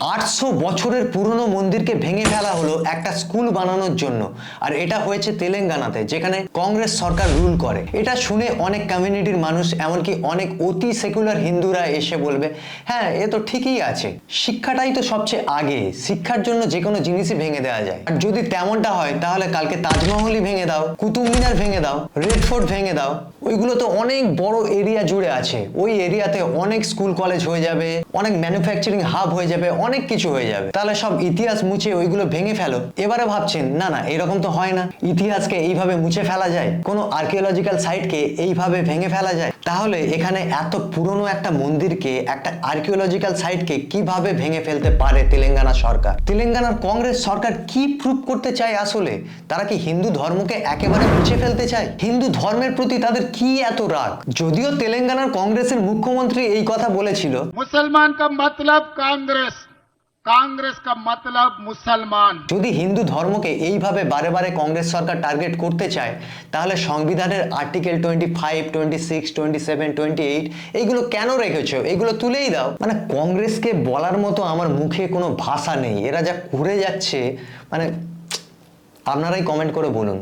800 বছরের পুরনো মন্দিরকে ভেঙে ফেলা হলো একটা স্কুল বানানোর জন্য। আর এটা হয়েছে তেলেঙ্গানাতে, যেখানে কংগ্রেস সরকার রুল করে। এটা শুনে অনেক কমিউনিটির মানুষ, এমনকি অনেক অতি সেকুলার হিন্দুরা এসে বলবে, হ্যাঁ এ তো ঠিকই আছে, শিক্ষাটাই তো সবচেয়ে আগে, শিক্ষার জন্য যে কোনো জিনিসই ভেঙে দেওয়া যায়। আর যদি তেমনটা হয় তাহলে কালকে তাজমহলই ভেঙে দাও, কুতুব মিনার ভেঙে দাও, রেড ফোর্ট ভেঙে দাও। ওইগুলো তো অনেক বড় এরিয়া জুড়ে আছে, ওই এরিয়াতে অনেক স্কুল কলেজ হয়ে যাবে, অনেক ম্যানুফ্যাকচারিং হাব হয়ে যাবে, অনেক কিছু হয়ে যাবে। তাহলে সব ইতিহাস মুছে ওইগুলো ভেঙে ফেলো। এবারে ভাবছেন না না এরকম তো হয় না, ইতিহাসকে এইভাবে মুছে ফেলা যায়, কোনো আর্কিওলজিক্যাল সাইটকে এইভাবে ভেঙে ফেলা যায়? তাহলে এখানে এত পুরনো একটা মন্দিরকে, একটা আর্কিওলজিক্যাল সাইটকে কিভাবে ভেঙে ফেলতে পারে তেলেঙ্গানা সরকার? তেলেঙ্গানার কংগ্রেস সরকার কি প্রুভ করতে চায় আসলে? তারা কি হিন্দু ধর্মকে একেবারে মুছে ফেলতে চায়? হিন্দু ধর্মের প্রতি তাদের কি এত রাগ? যদিও তেলেঙ্গানার কংগ্রেসের মুখ্যমন্ত্রী এই কথা বলেছিল, मुसलमान का मतलब कांग्रेस, कांग्रेस का मतलब मुसलमान। যদি হিন্দু ধর্মকে এইভাবে বারে বারে কংগ্রেস সরকার টার্গেট করতে চায়, তাহলে সংবিধানের আর্টিকেল 25, 26, 27, 28 এইগুলো কেন রেখেছো? এগুলো তুলেই দাও। মানে কংগ্রেসকে বলার মতো আমার মুখে কোনো ভাষা নেই, এরা যা করে যাচ্ছে, মানে আপনারাই কমেন্ট করে বলুন।